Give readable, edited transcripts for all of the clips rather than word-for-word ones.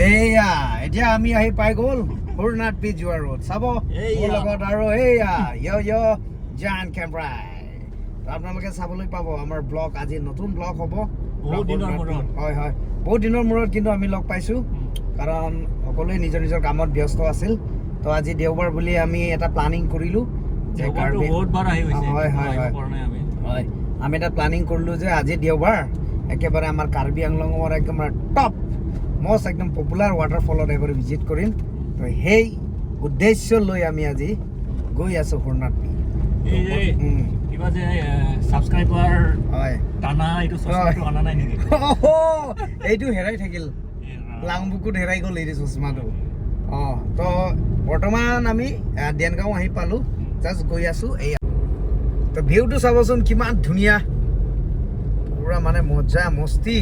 এয়া এতিয়া আমি আহি পাই গ'ল হৰনাথ বীচ যোৱা ৰোড চাব মোৰ লগত আৰু এয়া জান কেম্পৰাই আপোনালোকে চাবলৈ পাব আমাৰ ব্লগ আজি নতুন ব্লগ হ'ব বহুত দিনৰ মূৰত কিন্তু আমি লগ পাইছোঁ কাৰণ সকলোৱে নিজৰ নিজৰ কামত ব্যস্ত আছিল তো আজি দেওবাৰ বুলি আমি এটা প্লানিং কৰিলোঁ যে আমি এটা প্লানিং কৰিলোঁ যে আজি দেওবাৰ একেবাৰে আমাৰ কাৰ্বি আংলঙৰ একদম টপ মষ্ট একদম পপুলাৰ ৱাটাৰফলত এবাৰ ভিজিট কৰিম তো সেই উদ্দেশ্য লৈ আমি আজি গৈ আছোঁ হৰনাথ বীচ কিবা যে সাবস্ক্ৰাইবাৰ হয় টানা এইটো চশমাটো আনা নাই নেকি এইটো হেৰাই থাকিল লাংবুকুত হেৰাই গ'ল এই চশমাটো তো বৰ্তমান আমি দেনগাঁও আহি পালোঁ জাষ্ট গৈ আছোঁ এয়া তো ভিউটো চাবচোন কিমান ধুনীয়া পুৰা মানে মজা মস্তি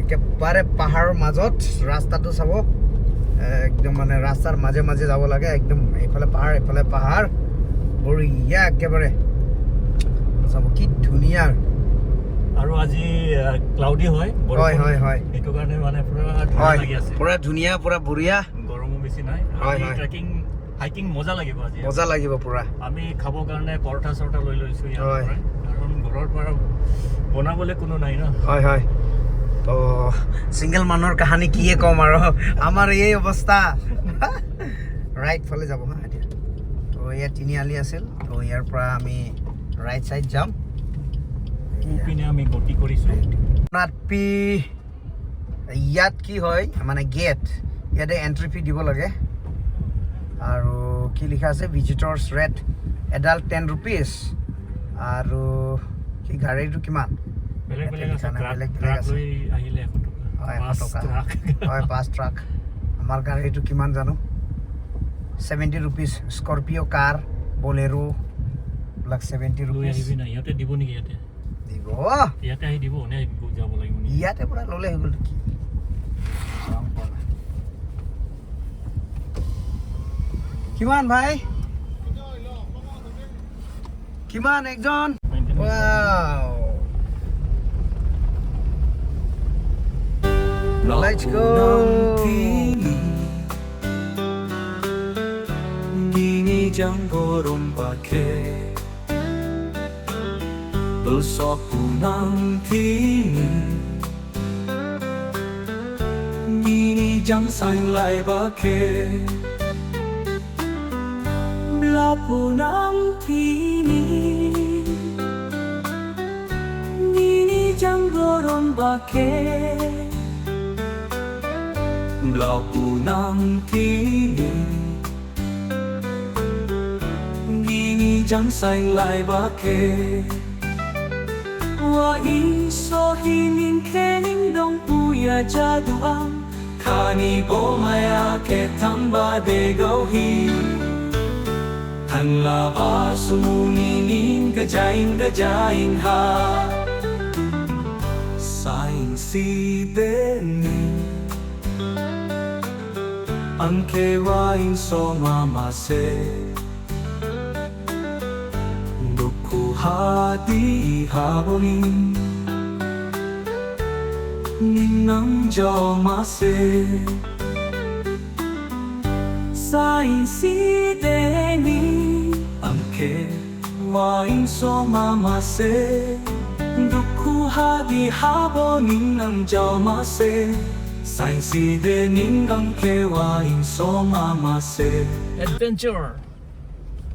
একেবাৰে পাহাৰৰ মাজত ৰাস্তাটো চাব একদম মানে ৰাস্তাৰ মাজে মাজে যাব লাগে একদম এইফালে পাহাৰ বঢ়িয়া একেবাৰে চাব কি ধুনীয়া আৰু আজি ক্লাউডি হয় এইটো কাৰণে মানে পুৰা ধুনীয়া লাগি আছে পুৰা ধুনীয়া পুৰা বঢ়িয়া গৰমো বেছি নাই ট্ৰেকিং হাইকিং মজা লাগিব আজি মজা লাগিব পুৰা আমি খাবৰ কাৰণে পৰঠা চৰঠা লৈ লৈছোঁ ইয়াৰ পৰা কাৰণ ঘৰৰ পৰা বনাবলৈ কোনো নাই ন হয় তো সিঙ্গেল মানুহৰ কাহানী কিয়ে কম আৰু আমাৰ এই অৱস্থা ৰাইট ফালে যাব হা এতিয়া তো ইয়াত তিনিআলি আছিল তো ইয়াৰ পৰা আমি ৰাইট সাইড যাম পিনে আমি গতি কৰিছোঁ নাটপি ইয়াত কি হয় মানে গেট ইয়াতে এন্ট্ৰি ফি দিব লাগে আৰু কি লিখা আছে ভিজিটৰ্ছ ৰেট এডাল্ট 10 rupees আৰু কি গাড়ীটো কিমান বেলেগ আছে ট্ৰাক লৈ আহিলে 100 টকা হয় 5 ট্ৰাক আমাৰ গাড়ীটো কিমান জানো 70 rupees স্কৰপিঅ কাৰ বলেৰো লাখ 70 rupees আহিবি না ইয়াতে দিব নেকি ইয়াতে দিব ইয়াতে আহি দিব নে যাব লাগিব ইয়াতে পুৰা ললে হৈ গ'ল কি কিমান ভাই কিমান একজন wow let's go Gini janggoron pakai Besoku nanti Gini jang sang lai pakai Belapu nanti Gini janggoron pakai Belapu nanti Gini jang sang lai pakai Wa iso hinin kening dong puya jaduang Kani bo maya ke tamba de gohi Tan la basu ninin gajain ha Saing si deni Angke wa inso mama se Duku hati habonin Ninang joma se Sain si deni Angke wa inso mama se Duku hati habonin nang joma se Sain si deni angke wa inso mama se adventure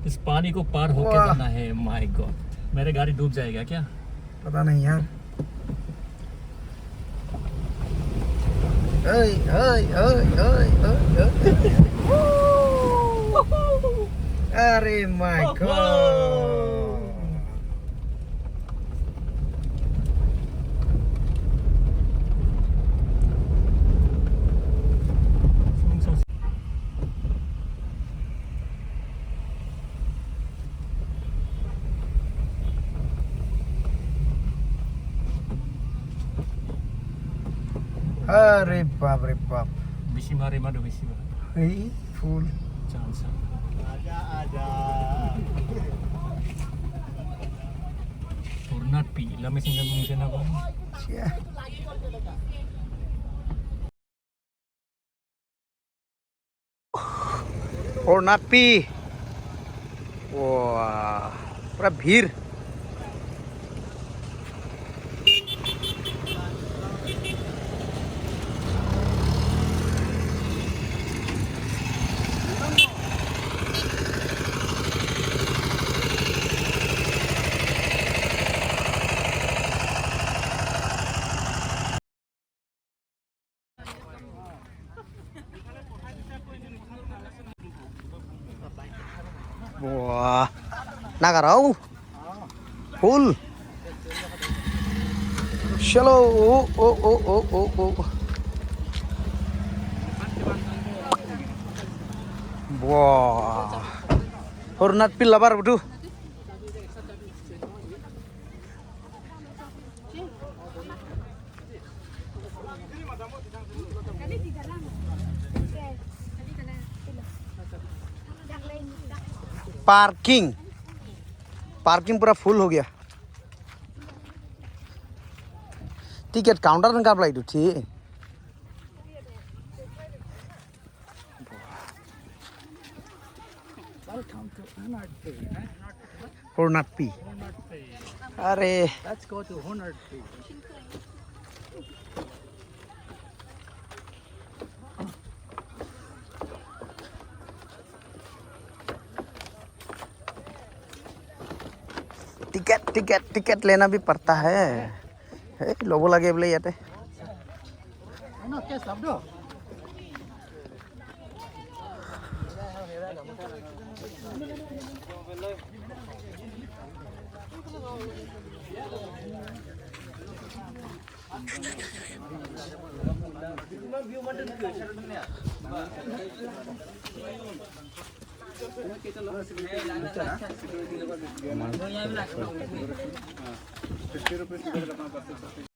इस पानी को पार होके जाना है my God मेरे गाड़ी डूब जाएगा क्या पता नहीं यार अरे माय गॉड अरे बाप रे बाप बेसी मारे मारो बेसी ए फुल चांस आजा Hurnath pi lami sing mungkin ako और नापी वाह पूरा भीड़ wah nagarau full shallow oh wah hornat pil labar betul parking पूरा फुल हो गया टिकट काउंटर में काप लाई थी Hornatpi अरे Let's go to Hornatpi. Ticket लेना भी पड़ता है लोगों लगे बोले जाते